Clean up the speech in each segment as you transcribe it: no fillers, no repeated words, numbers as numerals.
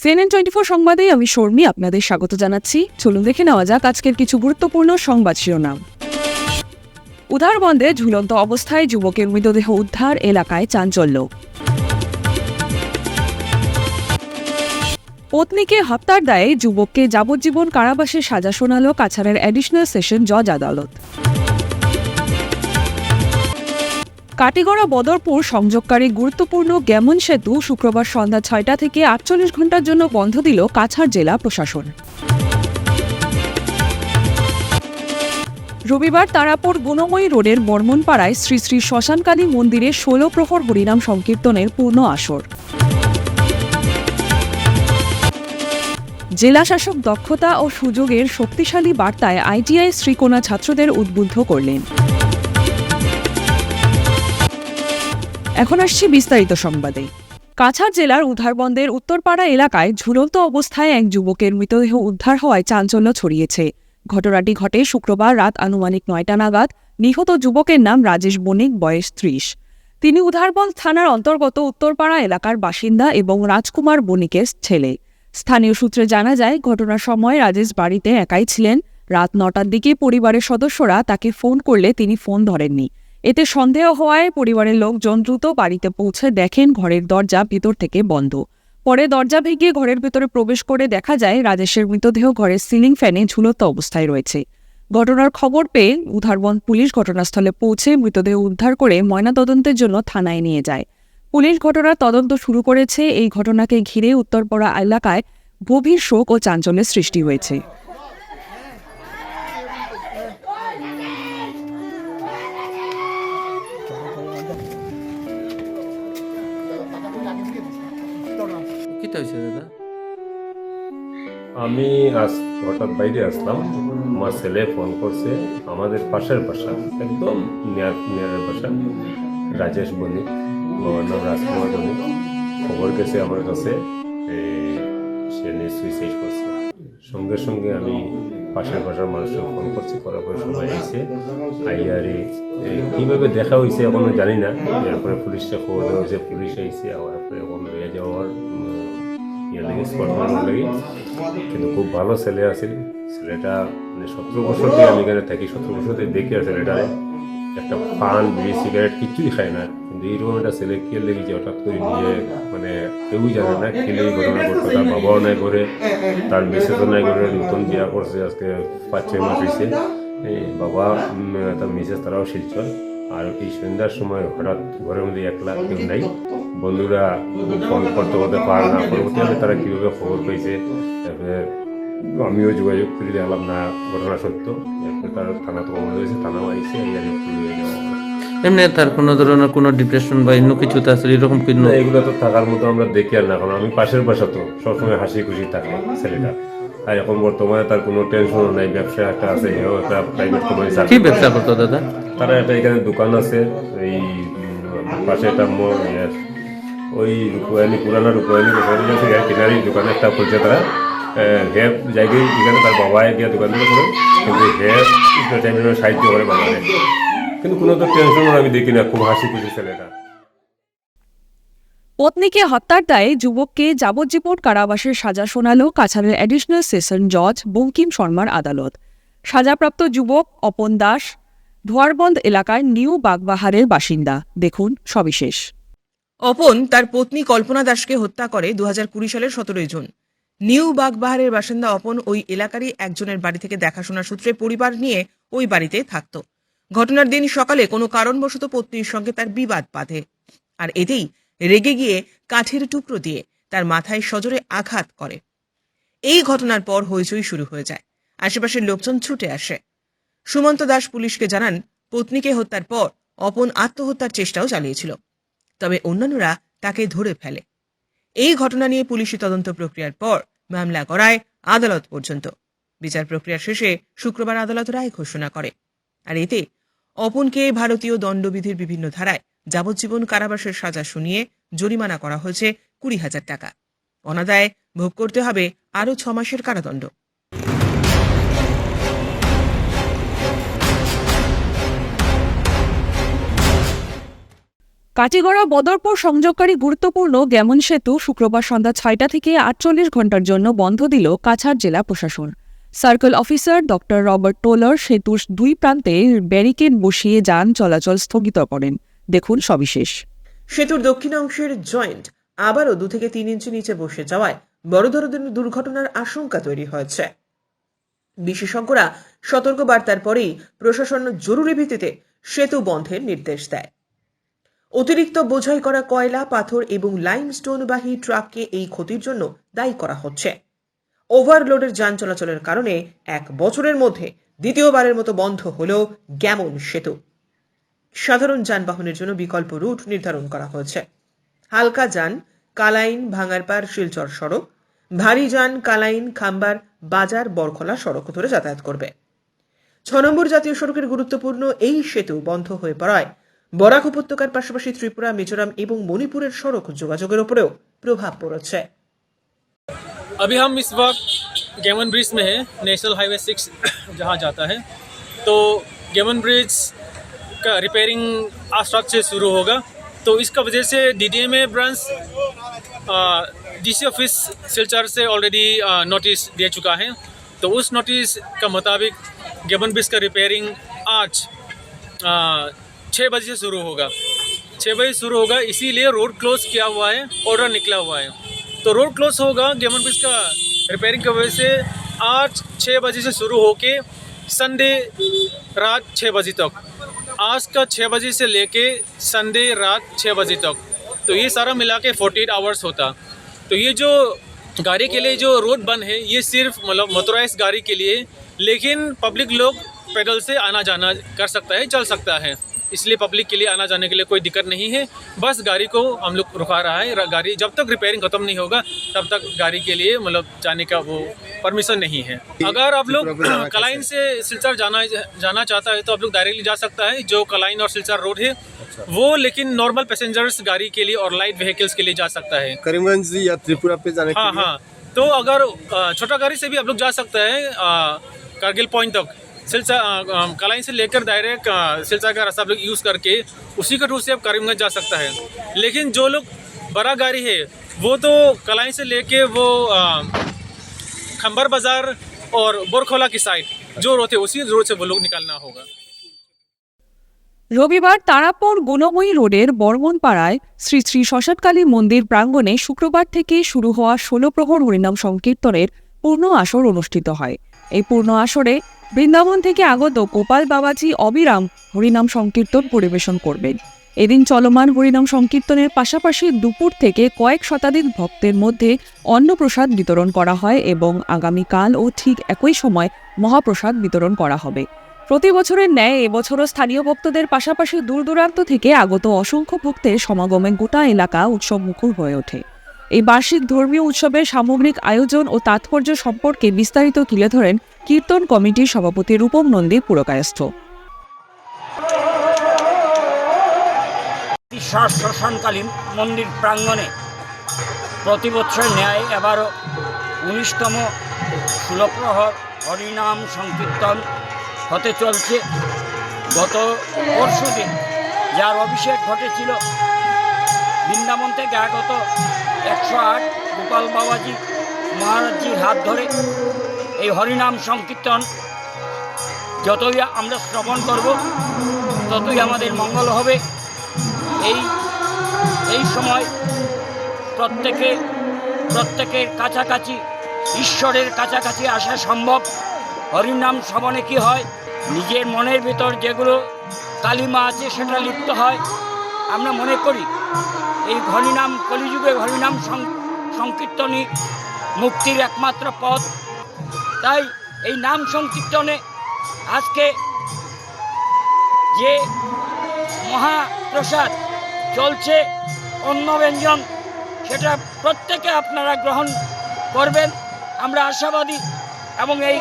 CNN 24 সংবাদে আমি শর্মী আপনাদের স্বাগত জানাচ্ছি। চলুন দেখে নেওয়া যাক আজকের কিছু গুরুত্বপূর্ণ সংবাদ শিরোনাম। উধারবন্দে ঝুলন্ত অবস্থায় যুবকের মৃতদেহ উদ্ধার, এলাকায় চাঞ্চল্য। পত্নীকে হত্যার দায়ে যুবককে যাবজ্জীবন কারাবাসের সাজা শোনাল কাছাড়ের অ্যাডিশনাল সেশন জজ আদালত। কাটিগড়া বদরপুর সংযোগকারী গুরুত্বপূর্ণ গ্যামন সেতু শুক্রবার সন্ধ্যা ৬টা থেকে ৪৮ ঘণ্টার জন্য বন্ধ দিল কাছাড় জেলা প্রশাসন। রবিবার তারাপুর গুণময়ী রোডের বর্মনপাড়ায় শ্রী শ্রী শ্মশানকালী মন্দিরে ১৬ প্রহর হরিনাম সংকীর্তনের পূর্ণ আসর। জেলাশাসক দক্ষতা ও সুযোগের শক্তিশালী বার্তায় ITI শ্রীকোনা ছাত্রদের উদ্বুদ্ধ করলেন। এখন আসছি বিস্তারিত সংবাদে। কাছাড় জেলার উধারবন্দের উত্তরপাড়া এলাকায় ঝুলন্ত অবস্থায় এক যুবকের মৃতদেহ উদ্ধার হওয়ায় চাঞ্চল্য ছড়িয়েছে। ঘটনাটি ঘটে শুক্রবার রাত আনুমানিক ৯টা নাগাদ। নিহত যুবকের নাম রাজেশ বণিক, বয়স ৩০। তিনি উধারবন্দ থানার অন্তর্গত উত্তরপাড়া এলাকার বাসিন্দা এবং রাজকুমার বণিকের ছেলে। স্থানীয় সূত্রে জানা যায়, ঘটনার সময় রাজেশ বাড়িতে একাই ছিলেন। রাত ৯টার দিকে পরিবারের সদস্যরা তাকে ফোন করলে তিনি ফোন ধরেননি। এতে সন্দেহ হওয়ায় পরিবারের লোকজন দ্রুত বাড়িতে পৌঁছে দেখেন ঘরের দরজা ভেতর থেকে বন্ধ। পরে দরজা ভেঙে ঘরের ভেতরে প্রবেশ করে দেখা যায় রাজেশের মৃতদেহ ঘরের সিলিং ফ্যানে ঝুলন্ত অবস্থায় রয়েছে। ঘটনার খবর পেয়ে উধারবন্দ পুলিশ ঘটনাস্থলে পৌঁছে মৃতদেহ উদ্ধার করে ময়নাতদন্তের জন্য থানায় নিয়ে যায়। পুলিশ ঘটনার তদন্ত শুরু করেছে। এই ঘটনাকে ঘিরে উত্তরপাড়া এলাকায় গভীর শোক ও চাঞ্চল্যের সৃষ্টি হয়েছে। আমি হঠাৎ বাইরে আসলাম, আমার ছেলে ফোন করছে। আমাদের পাশের বাসা, একদম নিয়ারের বাসা, রাজেশ বণিক, বাবার নাম রাজকুমার বণিক। খবর গেছে আমার কাছে, সে নিয়ে সুইসাইড করছে। সঙ্গে সঙ্গে আমি পাশের বাসার মানুষকে ফোন করছি, করার পরে সবাই এসে আইয়ারে কীভাবে দেখা হয়েছে এখনো জানি না। এরপরে পুলিশকে খবর দেওয়া হয়েছে, পুলিশ এসে আবার এখন লইয়া যাওয়ার স্পট বানানোর লাগে। কিন্তু খুব ভালো ছেলে আছে। ছেলেটা মানে ১৭ বছর থেকে আমি এখানে থাকি, ১৭ বছর থেকে দেখি আর ছেলেটারে একটা পান, বিড়ি, সিগারেট কিছুই খায় না। কিন্তু এইরকম একটা ছেলে কে লেগেছে হঠাৎ করে নিয়ে, মানে কেউই জানে না খেলেই ঘটনা করতে। তার বাবাও নাই করে, তার মিসেসও নাই করে, নতুন বিয়া করছে, আজকে ৫-৬ মাস হয়েছে। বাবা, তার মিসেস, তারাও শিলচর। আর এই সন্ধ্যার সময় হঠাৎ ঘরের মধ্যে একলা, কেউ নাই। বন্ধুরা ফোন করতে করতে পারে না, পরবর্তীকালে তারা কীভাবে খবর পেয়েছে। তারপরে আমিও যোগাযোগ করে দেখলাম না ঘটনা সত্য। এরপরে তার থানা তো খবর হয়েছে, থানাও আইসে এমনি তার কোনো ধরনের কোনো ডিপ্রেশন বা অন্য কিছু আছে এরকম কিছু? এগুলো তো থাকার মতো আমরা দেখি আর না। কারণ আমি পাশের বাসা, তো সবসময় হাসি খুশি থাকে ছেলেটা। আর এখন বর্তমানে তার কোনো টেনশনও নাই। ব্যবসা একটা আছে, এও একটা প্রাইভেট কোম্পানি। কি ব্যবসা করতো দাদা? তারা একটা এখানে দোকান আছে, এই পাশে একটা ওই রূপায়ণী, পুরানা রূপায়ণী কিনারির দোকানে একটা খুলছে তারা। হেপ জায়গায় যেখানে তার বাবা গিয়ে দোকান থেকে করে, কিন্তু হেপ টাইমে সাহায্য করে বাবারে। কিন্তু কোনো তো টেনশন আমি দেখি না, খুব হাসি খুশি ছেলেটা। পত্নীকে হত্যার দায়ে যুবককে যাবজ্জীবন কারাবাসের সাজা শোনাল কাছাড়ের অ্যাডিশনাল সেশন জজ বঙ্কিম শর্মার আদালত। সাজাপ্রাপ্ত যুবক অপন দাস ধোয়ারবন্দ এলাকার নিউ বাগবাহারের বাসিন্দা। দেখুন সবিশেষ। অপন তার পত্নী কল্পনা দাসকে হত্যা করে ২০২০ সালের ১৭ জুন। নিউ বাগবাহারের বাসিন্দা অপন ওই এলাকারই একজনের বাড়ি থেকে দেখাশোনা সূত্রে পরিবার নিয়ে ওই বাড়িতে থাকত। ঘটনার দিন সকালে কোনো কারণবশত পত্নীর সঙ্গে তার বিবাদ বাধে, আর এতেই রেগে গিয়ে কাঠের টুকরো দিয়ে তার মাথায় সজোরে আঘাত করে। এই ঘটনার পর হইচই শুরু হয়ে যায়। আশেপাশের লোকজন ছুটে আসে। সুমন্ত দাস পুলিশকে জানান, পত্নীকে হত্যার পর অপন আত্মহত্যার চেষ্টাও চালিয়েছিল, তবে অন্যান্যরা তাকে ধরে ফেলে। এই ঘটনা নিয়ে পুলিশি তদন্ত প্রক্রিয়ার পর মামলা করায় আদালত পর্যন্ত। বিচার প্রক্রিয়া শেষে শুক্রবার আদালত রায় ঘোষণা করে। আর এতে অপনকে ভারতীয় দণ্ডবিধির বিভিন্ন ধারায় যাবজ্জীবন কারাবাসের সাজা শুনিয়ে জরিমানা করা হয়েছে ২০,০০০ টাকা। অনাদায়ে ভোগ করতে হবে আরও ৬ মাসের কারাদণ্ড। কাটিগড়া বদরপুর সংযোগকারী গুরুত্বপূর্ণ গ্যামন সেতু শুক্রবার সন্ধ্যা 6টা থেকে 48 ঘন্টার জন্য বন্ধ দিল কাছাড় জেলা প্রশাসন। Circle officer doctor Robert taller সেতুর দুই প্রান্তে ব্যারিকেড বসিয়ে যান চলাচল স্থগিত করেন। দেখুন সবিশেষ। সেতুর দক্ষিণ অংশের জয়েন্ট আবারও 2 থেকে 3 ইঞ্চি নিচে বসে যাওয়ায় বড় ধরনের দুর্ঘটনার আশঙ্কা তৈরি হয়েছে। বিশেষজ্ঞরা সতর্ক বার্তার পরেই প্রশাসন জরুরি ভিত্তিতে সেতু বন্ধের নির্দেশ দেয়। অতিরিক্ত বোঝাই করা কয়লা, পাথর এবং লাইমস্টোনবাহী ট্রাককে এই ক্ষতির জন্য দায়ী করা হচ্ছে। ওভারলোডের যান চলাচলের কারণে 1 বছরের মধ্যে দ্বিতীয়বারের মতো বন্ধ হল গ্যামন সেতু। সাধারণ যানবাহনের জন্য বিকল্প রুট নির্ধারণ করা হয়েছে। হালকা যান কালাইন, ভাঙারপাড়, শিলচর সড়ক, ভারী যান কালাইন, খাম্বার, বাজার, বরখলা সড়ক ধরে যাতায়াত করবে। 6 নম্বর জাতীয় সড়কের গুরুত্বপূর্ণ এই সেতু বন্ধ হয়ে পড়ায় বরাক উপত্যকার পাশাপাশি ত্রিপুরা, মিজোরাম এবং মণিপুরের সড়ক যোগাযোগের উপরেও প্রভাব পড়েছে। अभी हम इस वक्त गेमन ब्रिज में हैं, नेशनल हाईवे 6 जहाँ जाता है। तो गेमन ब्रिज का रिपेयरिंग आज रात से शुरू होगा, तो इसका वजह से DDMA branch DC office Silchar से ऑलरेडी नोटिस दे चुका है। तो उस नोटिस का मुताबिक गेमन ब्रिज का रिपेयरिंग आज 6 बजे से शुरू होगा। 6 बजे शुरू होगा, इसीलिए रोड क्लोज किया हुआ है, ऑर्डर निकला हुआ है। तो रोड क्लोज होगा गेमन ब्रिज का रिपेयरिंग की वजह से आज 6 बजे से शुरू होके संडे रात 6 बजे तक, आज का 6 बजे से लेके संडे रात 6 बजे तक, तो ये सारा मिला के 48 आवर्स होता। तो ये जो गाड़ी के लिए जो रोड बंद है ये सिर्फ मतलब मोटराइज गाड़ी के लिए, लेकिन पब्लिक लोग पैदल से आना जाना कर सकता है, चल सकता है, इसलिए पब्लिक के लिए आना जाने के लिए कोई दिक्कत नहीं है। बस गाड़ी को हम लोग रुका रहा है, गाड़ी जब तक रिपेयरिंग खत्म नहीं होगा तब तक गाड़ी के लिए मतलब जाने का वो परमिशन नहीं है। अगर आप लोग कलाइन से सिलचर जाना चाहता है तो आप लोग डायरेक्टली जा सकता है, जो कलाइन और सिलचर रोड है वो, लेकिन नॉर्मल पैसेंजर्स गाड़ी के लिए और लाइट व्हीकल्स के लिए जा सकता है करीमगंज या त्रिपुरा पे जाने के लिए। हाँ, तो अगर छोटा गाड़ी से भी आप लोग जा सकते हैं कारगिल पॉइंट तक। सिलचर कलाइन से लेकर डायरेक्ट सिलचर का रास्ता आप लोग यूज़ करके उसी के रूट से आप करीमगंज जा सकता है। लेकिन जो लोग बड़ा गाड़ी है वो तो कलाइन से लेके वो खंबर बाजार और बोरखोला की साइड जो रोड है उसी रोड से वो लोग निकालना होगा। রবিবার তারাপুর গুণময়ী রোডের বর্মনপাড়ায় শ্রী শ্রী শ্মশানকালী মন্দির প্রাঙ্গণে শুক্রবার থেকে শুরু হওয়া 16 প্রহর হরিনাম সংকীর্তনের পূর্ণ আসর অনুষ্ঠিত হয়। এই পূর্ণ আসরে বৃন্দাবন থেকে আগত গোপাল বাবাজি অবিরাম হরিনাম সংকীর্তন পরিবেশন করবেন। এদিন চলমান হরিনাম সংকীর্তনের পাশাপাশি দুপুর থেকে কয়েক শতাধিক ভক্তের মধ্যে অন্নপ্রসাদ বিতরণ করা হয় এবং আগামীকাল ও ঠিক একই সময় মহাপ্রসাদ বিতরণ করা হবে। প্রতি বছরের ন্যায় এবছরও স্থানীয় ভক্তদের পাশাপাশি দূর দূরান্ত থেকে আগত অসংখ্য ভক্তের সমাগমে গোটা এলাকা উৎসবমুখর হয়ে ওঠে। এই বার্ষিক ধর্মীয় উৎসবের সামগ্রিক আয়োজন ও তাৎপর্য সম্পর্কে বিস্তারিত তুলে ধরেন কীর্তন কমিটির সভাপতি রূপম নন্দী পুরকায়স্থ। শ্মশানকালী মন্দির প্রাঙ্গণে প্রতি বছরের ন্যায় এবারও 19তম 16 প্রহর হরিনাম সংকীর্তন হতে চলছে। গত পরশুদিন যার অভিষেক ঘটেছিল বৃন্দাবন থেকে আগত 108 গোপাল বাবাজি মহারাজজির হাত ধরে এই হরিনাম সংকীর্তন যতই আমরা শ্রবণ করব ততই আমাদের মঙ্গল হবে। এই সময় প্রত্যেকের কাছাকাছি ঈশ্বরের কাছাকাছি আসা সম্ভব। হরিনাম শ্রবণে কি হয়, নিজের মনের ভিতর যেগুলো কালিমা আছে সেটা লিপ্ত হয়। আমরা মনে করি এই হরিনাম কলিযুগে হরিনাম সংকীর্তনই মুক্তির একমাত্র পথ। তাই এই নাম সংকীর্তনে আজকে যে মহাপ্রসাদ চলছে অন্নব্যঞ্জন, সেটা প্রত্যেকে আপনারা গ্রহণ করবেন আমরা আশাবাদী। এবং এই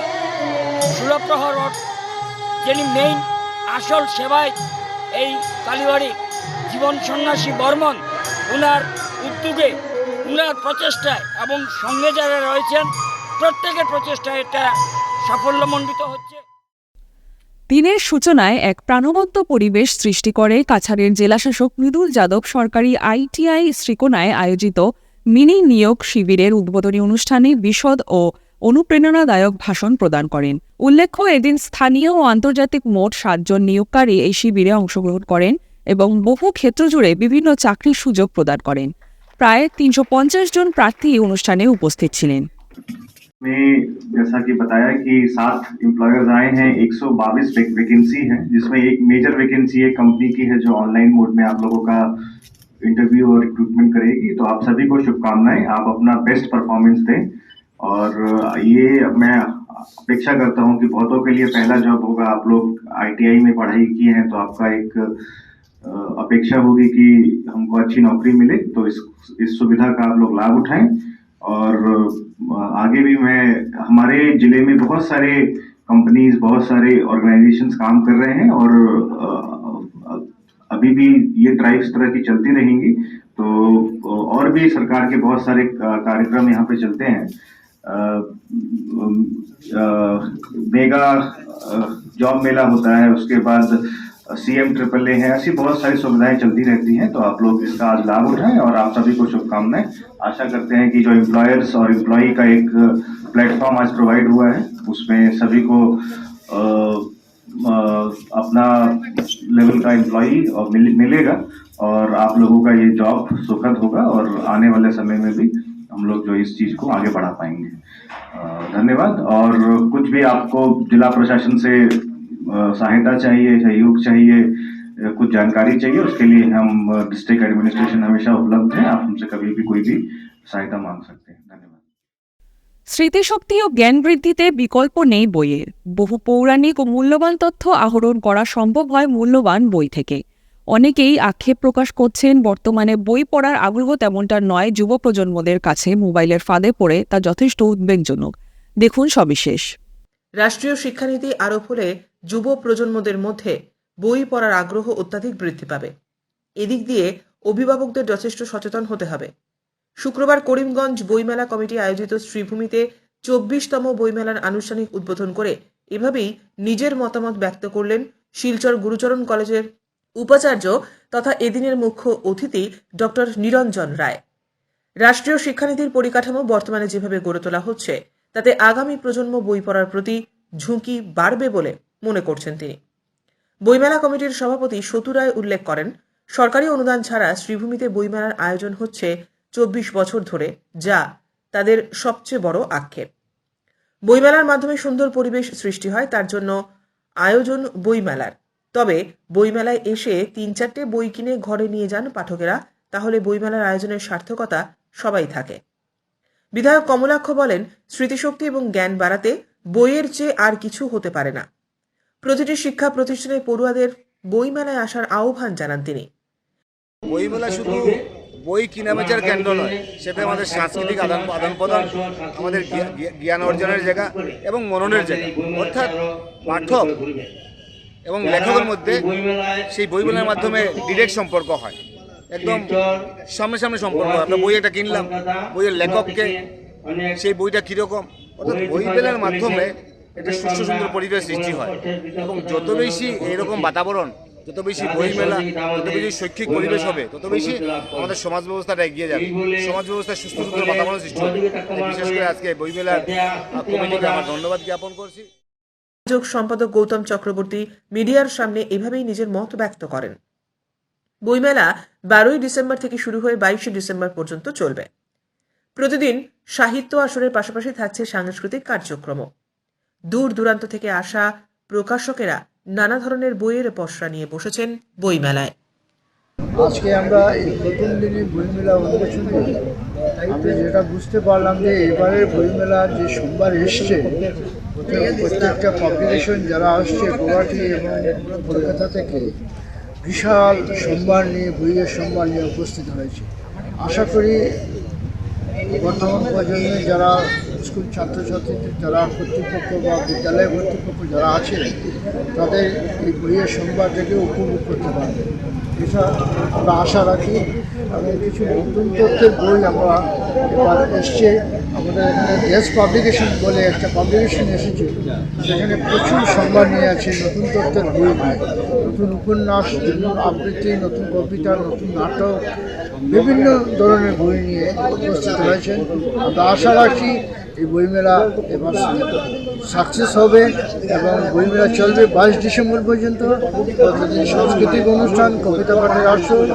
16 প্রহর যিনি মেইন আসল সেবায় এই কালীবাড়ি জীবন সন্ন্যাসী বর্মন, ওনার উদ্যোগে, ওনার প্রচেষ্টায় এবং সঙ্গে যারা রয়েছেন প্রত্যেকের প্রচেষ্টায় এটা সাফল্যমণ্ডিত হচ্ছে। দিনের সূচনায় এক প্রাণবন্ত পরিবেশ সৃষ্টি করে কাছাড়ের জেলাশাসক মৃদুল যাদব সরকারি ITI শ্রীকোনায় আয়োজিত মিনি নিয়োগ শিবিরের উদ্বোধনী অনুষ্ঠানে বিশদ ও অনুপ্রেরণাদায়ক ভাষণ প্রদান করেন। উল্লেখ্য, এদিন স্থানীয় ও আন্তর্জাতিক মোট 7 জন নিয়োগকারী এই শিবিরে অংশগ্রহণ করেন এবং বহু ক্ষেত্র জুড়ে বিভিন্ন চাকরির সুযোগ प्रदान करें। प्राय 350 जन प्रार्थी অনুষ্ঠানে उपस्थित ছিলেন। में जैसा कि बताया कि 7 एम्प्लॉयर्स आए हैं, 122 वैकेंसी है, जिसमें एक मेजर वैकेंसी एक कंपनी की है जो ऑनलाइन मोड में आप लोगों का इंटरव्यू और रिक्रूटमेंट करेगी। तो आप सभी को शुभकामनाएं, आप अपना बेस्ट परफॉर्मेंस दें। और ये मैं अपेक्षा करता हूं कि बहुतों के लिए पहला जॉब होगा। आप लोग ITI में पढ़ाई किए हैं तो आपका एक अपेक्षा होगी कि हमको अच्छी नौकरी मिले, तो इस सुविधा का आप लोग लाभ उठाएं। और आगे भी मैं हमारे जिले में बहुत सारे कंपनीज, बहुत सारे ऑर्गेनाइजेशंस काम कर रहे हैं और अभी भी ये ड्राइव इस तरह की चलती रहेंगी। तो और भी सरकार के बहुत सारे कार्यक्रम यहाँ पे चलते हैं। मेगा जॉब मेला होता है, उसके बाद CM AAA है, ऐसी बहुत सारी सुविधाएं चलती रहती हैं। तो आप लोग इसका आज लाभ उठाएं और आप सभी को शुभकामनाएं। आशा करते हैं कि जो एम्प्लॉयर्स और एम्प्लॉई का एक प्लेटफॉर्म आज प्रोवाइड हुआ है, उसमें सभी को अपना लेवल का एम्प्लॉई मिलेगा और आप लोगों का ये जॉब सुखद होगा और आने वाले समय में भी हम लोग जो इस चीज को आगे बढ़ा पाएंगे। धन्यवाद। और कुछ भी आपको जिला प्रशासन से सहायता चाहिए, सहयोग चाहिए, कुछ जानकारी चाहिए, उसके लिए हम डिस्ट्रिक्ट एडमिनिस्ट्रेशन हमेशा उपलब्ध है। आप हमसे कभी भी कोई भी सहायता मांग सकते हैं। धन्यवाद। স্মৃতিশক্তি ও জ্ঞান বৃদ্ধিতে বিকল্প নেই বইয়ের। বহু পৌরাণিক ও মূল্যবান তথ্য আহরণ করা সম্ভব হয় মূল্যবান বই থেকে। অনেকেই আক্ষেপ প্রকাশ করছেন, বর্তমানে বই পড়ার আগ্রহ তেমনটা নয় যুব প্রজন্মদের কাছে। মোবাইলের ফাঁদে পড়ে তা যথেষ্ট উদ্বেগজনক। দেখুন সবিশেষ। রাষ্ট্রীয় শিক্ষানীতি আরোপ হলে যুব প্রজন্মদের মধ্যে বই পড়ার আগ্রহ অত্যাধিক বৃদ্ধি পাবে। এদিক দিয়ে অভিভাবকদের যথেষ্ট সচেতন হতে হবে। শুক্রবার করিমগঞ্জ বইমেলা কমিটি আয়োজিত শ্রীভূমিতে 24তম বইমেলার আনুষ্ঠানিক উদ্বোধন করে এভাবেই নিজের মতামত ব্যক্ত করলেন শিলচর গুরুচরণ কলেজের উপাচার্য তথা এদিনের মুখ্য অতিথি ডক্টর নিরঞ্জন রায়। রাষ্ট্রীয় শিক্ষানীতির পরিকাঠামো বর্তমানে যেভাবে গড়ে তোলা হচ্ছে, তাতে আগামী প্রজন্ম বই পড়ার প্রতি ঝুঁকি বাড়বে বলে মনে করছেন তিনি। বইমেলা কমিটির সভাপতি সতু রায় উল্লেখ করেন, সরকারি অনুদান ছাড়া শ্রীভূমিতে বইমেলার আয়োজন হচ্ছে 24 বছর ধরে, যা তাদের সবচেয়ে বড় আক্ষেপ। বইমেলার মাধ্যমে সুন্দর পরিবেশ সৃষ্টি হয়, তার জন্য আয়োজন বইমেলার। তবে বইমেলায় এসে 3-4টে বই কিনে ঘরে নিয়ে যান পাঠকেরা, তাহলে বইমেলার আয়োজনের সার্থকতা সবাই থাকে। বিধায়ক কমলাক্ষ বলেন, স্মৃতিশক্তি এবং জ্ঞান বাড়াতে বইয়ের চেয়ে আর কিছু হতে পারে না। প্রতিটি শিক্ষা প্রতিষ্ঠানে পড়ুয়াদের বইমেলায় আসার আহ্বান জানান তিনি। বইমেলা শুধু বই কেনাবেচার কেন্দ্র নয়, সেটা আমাদের সাংস্কৃতিক আদান প্রদান, আমাদের জ্ঞান অর্জনের জায়গা এবং মননের জায়গা। অর্থাৎ পাঠক এবং লেখকের মধ্যে সেই বইমেলার মাধ্যমে ডিরেক্ট সম্পর্ক হয়, একদম সামনে সম্পর্ক। আমরা বই একটা কিনলাম, বইয়ের লেখককে, সেই বইটা কীরকম, অর্থাৎ বইমেলার মাধ্যমে একটা সুস্থ সুন্দর পরিবেশ সৃষ্টি হয়। এবং যত বেশি এইরকম বাতাবরণ, যত বেশি বইমেলা, যত বেশি শৈক্ষিক পরিবেশ হবে, তত বেশি আমাদের সমাজ ব্যবস্থাটা এগিয়ে যাবে, সমাজ ব্যবস্থায় সুস্থ সুন্দর বাতাবরণ সৃষ্টি হবে। বিশেষ করে আজকে বইমেলার কমিটিকে আমার ধন্যবাদ জ্ঞাপন করছি। সম্পাদক গৌতম চক্রবর্তী মিডিয়ার সামনে এভাবেই নিজের মত ব্যক্ত করেন। বইমেলা 12ই ডিসেম্বর থেকে শুরু হয়ে 22শে ডিসেম্বর পর্যন্ত চলবে। প্রতিদিন সাহিত্য আসরের পাশাপাশি থাকছে সাংস্কৃতিক কার্যক্রম। দূর দূরান্ত থেকে আসা প্রকাশকেরা নানা ধরনের বইয়ের পসরা নিয়ে বসেছেন বইমেলায়। আজকে আমরা এই প্রথম দিনে বইমেলা উদ্বোধন করি। আমি যেটা বুঝতে পারলাম যে এবারের বইমেলা যে সোমবার এসছে, প্রত্যেকটা পাবলিকেশন যারা আসছে গুয়াহাটি এবং কলকাতা থেকে বিশাল সম্ভার নিয়ে, বইয়ের সম্ভার নিয়ে উপস্থিত হয়েছে। আশা করি বর্তমান প্রজন্মে যারা স্কুল ছাত্রছাত্রীদের যারা কর্তৃপক্ষ বা বিদ্যালয় কর্তৃপক্ষ যারা আছেন তাদের এই বইয়ের সোমবার থেকে উপভোগ করতে পারবে। এটা আমরা আশা রাখি এবং কিছু নতুন তথ্যের বই আমরা এবার এসছে। আমাদের এখানে দেশ পাবলিকেশন বলে একটা পাবলিকেশন এসেছে, সেখানে প্রচুর সংবাদ নিয়ে আছে, নতুন তথ্যের বই নিয়ে, নতুন উপন্যাস, নতুন আবৃত্তি, নতুন কবিতা, নতুন নাটক, বিভিন্ন ধরনের বই নিয়ে উপস্থিত হয়েছেন। আমরা আশা রাখি এই বইমেলা এবার সাকসেস হবে এবং বইমেলা চলবে 22 ডিসেম্বর পর্যন্ত। প্রতিদিন সাংস্কৃতিক অনুষ্ঠান, কবিতা পাঠের আসর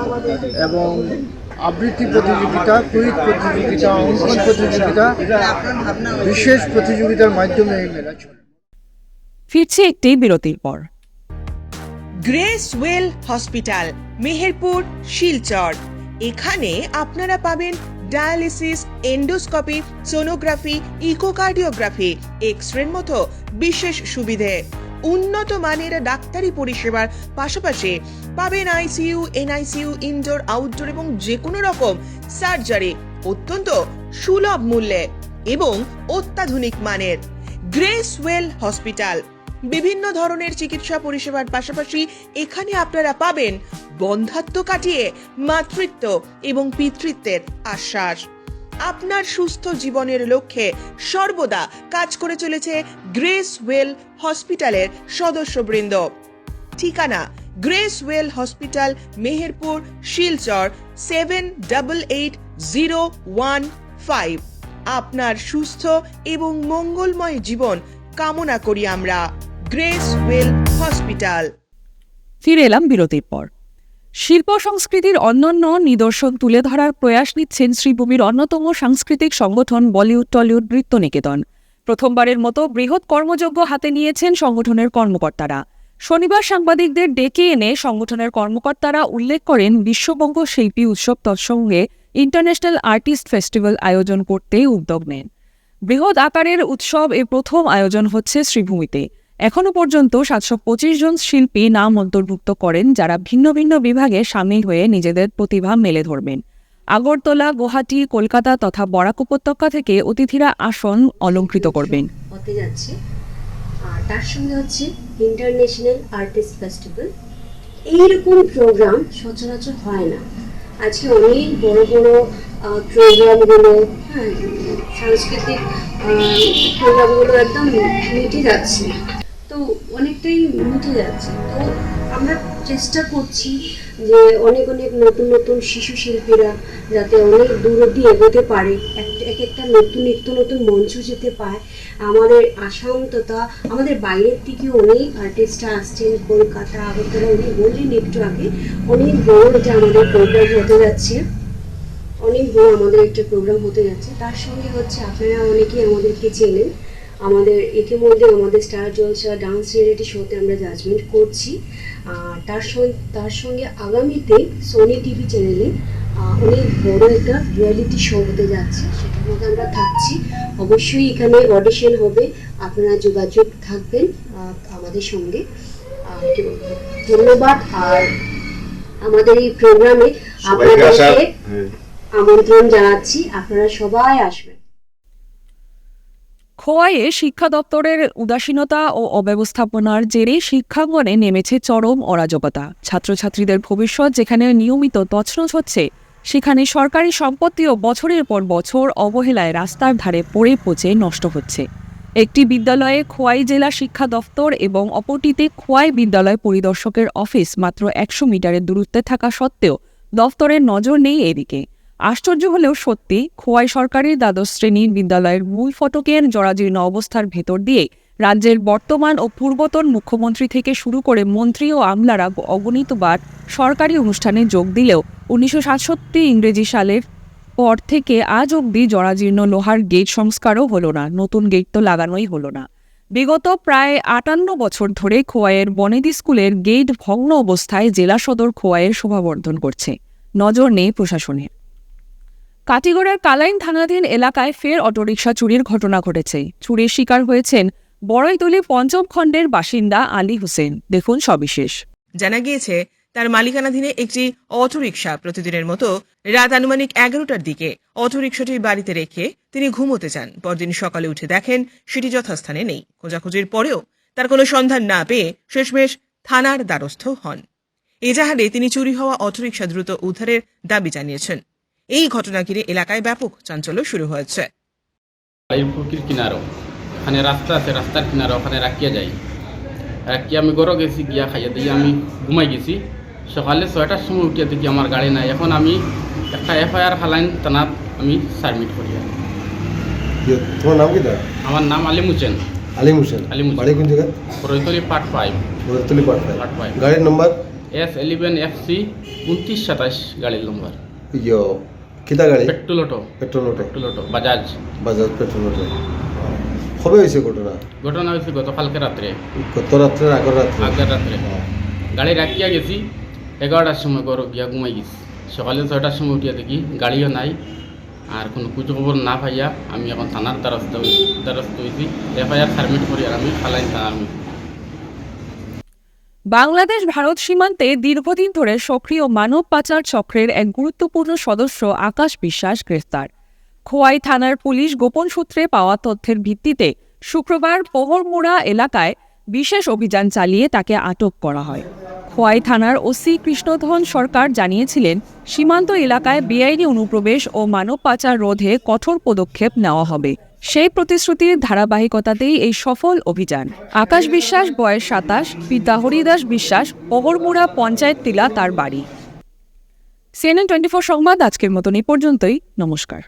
এবং আবৃত্তি প্রতিযোগিতা, কুইজ প্রতিযোগিতা, অঙ্কন প্রতিযোগিতা, বিশেষ প্রতিযোগিতার মাধ্যমে এই মেলা চলবে। ফিরছে একটি বিরতির পর। Grace well hospital, Meherpur, Silchar. এখানে আপনারা পাবেন ডায়ালিসিস, এন্ডোস্কোপি, সোনোগ্রাফি, ইকোকার্ডিওগ্রাফি, এক্স-রের মতো বিশেষ সুবিধে। উন্নত মানের ডাক্তারি পরিষেবার পাশাপাশি পাবেন আইসিইউ, এনআইসিইউ, ইনডোর, আউটডোর এবং যে কোনো রকম সার্জারি অত্যন্ত সুলভ মূল্যে এবং অত্যাধুনিক মানের। গ্রেস ওয়েল হসপিটাল বিভিন্ন ধরনের চিকিৎসা পরিষেবার পাশাপাশি এখানে আপনারা পাবেন বন্ধ্যাত্ব কাটিয়ে মাতৃত্ব এবং পিতৃত্বের আশ্বাস। আপনার সুস্থ জীবনের লক্ষ্যে সর্বদা কাজ করে চলেছে গ্রেস ওয়েল হসপিটালের সদস্যবৃন্দ। ঠিকানা grace well hospital, Meherpur, Silchar 788015। আপনার সুস্থ এবং মঙ্গলময় জীবন কামনা করি আমরা। Grace well hospital. ফিরে এলাম বিরতির পর। শিল্প সংস্কৃতির অন্যান্য নিদর্শন তুলে ধরার প্রয়াস নিচ্ছেন শ্রীভূমির অন্যতম সাংস্কৃতিক সংগঠন বলিউড টলিউড নৃত্য নিকেতন। প্রথমবারের মতো বৃহৎ কর্মযজ্ঞ হাতে নিয়েছেন সংগঠনের কর্মকর্তারা। শনিবার সাংবাদিকদের ডেকে এনে সংগঠনের কর্মকর্তারা উল্লেখ করেন বিশ্ববঙ্গ শিল্পী উৎসব তৎসঙ্গে ইন্টারন্যাশনাল আর্টিস্ট ফেস্টিভ্যাল আয়োজন করতে উদ্যোগ নেন। বৃহৎ আকারের উৎসব এ প্রথম আয়োজন হচ্ছে শ্রীভূমিতে। এখনও পর্যন্ত 725 জন শিল্পী নাম অন্তর্ভুক্ত করেন, যারা ভিন্ন ভিন্ন বিভাগে সামিল হয়ে নিজেদের প্রতিভা মেলে ধরবেন। আগরতলা, গুয়াহাটি, কলকাতা তথা বরাক উপত্যকা থেকে অতিথিরা আসন অলঙ্কৃত করবেন। হতে যাচ্ছে আর তার সঙ্গে হচ্ছে ইন্টারন্যাশনাল আর্টিস্ট ফেস্টিভ্যাল। এইরকম প্রোগ্রাম সচরাচর হয় না। আজকে অনেক বড় বড় প্রোগ্রামগুলো, সাংস্কৃতিক প্রোগ্রামগুলো একদম মিটে যাচ্ছে, তো অনেকটাই মিটে যাচ্ছে। তো আমরা চেষ্টা করছি যে অনেক অনেক নতুন নতুন শিশু শিল্পীরা যাতে অনেক দূর অব্দি এগোতে পারে, এক একটা নিত্য নতুন মঞ্চ যেতে পায়। আমাদের আসাম তথা আমাদের বাইরের থেকে অনেক আর্টিস্টরা আসছেন, কলকাতা, আগরতলা, উনি বললেন একটু আগে, অনেক বড় এটা আমাদের প্রোগ্রাম হতে যাচ্ছে, অনেক বড় আমাদের একটা প্রোগ্রাম হতে যাচ্ছে। তার সঙ্গে হচ্ছে আপনারা অনেকেই আমাদেরকে চেনেন, আমাদের ইতিমধ্যে আমাদের স্টার জলসা ডান্স রিয়েলিটি শোতে আমরা জাজমেন্ট করছি। তার সঙ্গে আগামীতে সোনি টিভি চ্যানেলে অনেক বড় একটা রিয়েলিটি শো হতে যাচ্ছে, সেটার মধ্যে আমরা থাকছি। অবশ্যই এখানে অডিশন হবে, আপনারা যোগাযোগ থাকবেন আমাদের সঙ্গে। ধন্যবাদ। আর আমাদের এই প্রোগ্রামে আপনাদেরকে আমন্ত্রণ জানাচ্ছি, আপনারা সবাই আসবেন। খোয়াইয়ে শিক্ষা দপ্তরের উদাসীনতা ও অব্যবস্থাপনার জেরে শিক্ষাঙ্গনে নেমেছে চরম অরাজকতা। ছাত্রছাত্রীদের ভবিষ্যৎ যেখানে নিয়মিত তছনছ হচ্ছে, সেখানে সরকারি সম্পত্তিও বছরের পর বছর অবহেলায় রাস্তার ধারে পড়ে পচে নষ্ট হচ্ছে। একটি বিদ্যালয়ে খোয়াই জেলা শিক্ষা দপ্তর এবং অপরটিতে খোয়াই বিদ্যালয় পরিদর্শকের অফিস মাত্র 100 মিটারের দূরত্বে থাকা সত্ত্বেও দপ্তরের নজর নেই এদিকে। আশ্চর্য হলেও সত্যি, খোয়াই সরকারি দ্বাদশ শ্রেণীর বিদ্যালয়ের মূল ফটকের জরাজীর্ণ অবস্থার ভেতর দিয়ে রাজ্যের বর্তমান ও পূর্বতন মুখ্যমন্ত্রী থেকে শুরু করে মন্ত্রী ও আমলারা অগণিতবার সরকারি অনুষ্ঠানে যোগ দিলেও 1967 ইংরেজি সালের পর থেকে আজ অবধি জরাজীর্ণ লোহার গেট সংস্কারও হলো না, নতুন গেট তো লাগানোই হলো না। বিগত প্রায় 58 বছর ধরে খোয়াইয়ের বনেদি স্কুলের গেট ভগ্ন অবস্থায় জেলা সদর খোয়াইয়ের শোভাবর্ধন করছে, নজর নেই প্রশাসনের। কাটিগড়ার কালাইন থানাধীন এলাকায় ফের অটোরিকশা চুরির ঘটনা ঘটেছে। চুরির শিকার হয়েছেন বড়ইতলী 5ম খণ্ডের বাসিন্দা আলী হোসেন। দেখুন সবিশেষ। জানা গিয়েছে তার মালিকানাধীনে একটি অটোরিকশা প্রতিদিনের মতো রাত আনুমানিক 11টার দিকে অটোরিকশাটি বাড়িতে রেখে তিনি ঘুমোতে যান। পরদিন সকালে উঠে দেখেন সেটি যথাস্থানে নেই। খোঁজাখুঁজির পরেও তার কোনো সন্ধান না পেয়ে শেষমেশ থানার দ্বারস্থ হন। এজাহারে তিনি চুরি হওয়া অটোরিকশা দ্রুত উদ্ধারের দাবি জানিয়েছেন। এই ঘটনা ঘিরে এলাকায় ব্যাপক চাঞ্চল্য শুরু হয়েছে। পুকুর কিনারো ওখানে রাস্তা আছে, রাস্তার কিনারো ওখানে রাখিয়া যাই। রাখিয়া আমি গরো গেছি, গিয়া খাইয়া দিয়ে আমি ঘুমাই গেছি। সকালে 6টার সময় উঠিয়া দেখি আমার গাড়ি নাই। এখন আমি একটা FIR হালাইন থানাত আমি সাবমিট করি। তোমার নাম কি? আমার নাম আলিম হোসেন। আলিম হোসেন। আলিম হোসেন। বাড়ি কোন জায়গায়? রৈতলি পার্ট 5। রৈতলি পার্ট 5। গাড়ির নম্বর S11FC 2927 গাড়ির নম্বর। কিতা গাড়ি? Petrol auto. Petrol auto. Petrol auto Bajaj. Bajaj petrol auto. কবে হয়েছে ঘটনা? ঘটনা হয়েছে গতকালকে রাত্রে। গত রাত্রে? আগের রাত্রে? আগের রাত্রে। গাড়ি রাখিয়া গেছি, 11টার সময় ঘর গিয়া ঘুমাই গেছি। সকালে 6টার সময় উঠিয়া দেখি গাড়িও নাই। আর কোনো কিছু খবর না পাইয়া আমি এখন থানার দ্বারস্থ হয়েছি। FIR সাবমিট করি আর আমি ফালাইন থানার। বাংলাদেশ ভারত সীমান্তে দীর্ঘদিন ধরে সক্রিয় মানব পাচার চক্রের এক গুরুত্বপূর্ণ সদস্য আকাশ বিশ্বাস গ্রেফতার। খোয়াই থানার পুলিশ গোপন সূত্রে পাওয়া তথ্যের ভিত্তিতে শুক্রবার পোহরমুড়া এলাকায় বিশেষ অভিযান চালিয়ে তাকে আটক করা হয়। খোয়াই থানার ওসি কৃষ্ণধন সরকার জানিয়েছিলেন, সীমান্ত এলাকায় বেআইনি অনুপ্রবেশ ও মানব পাচার রোধে কঠোর পদক্ষেপ নেওয়া হবে। সেই প্রতিশ্রুতির ধারাবাহিকতাতেই এই সফল অভিযান। আকাশ বিশ্বাস বয়স 27, পিতা হরিদাস বিশ্বাস, পোহরমুড়া পঞ্চায়েত টিলা তার বাড়ি। CNN 24 সংবাদ আজকের মতন এই পর্যন্তই। নমস্কার।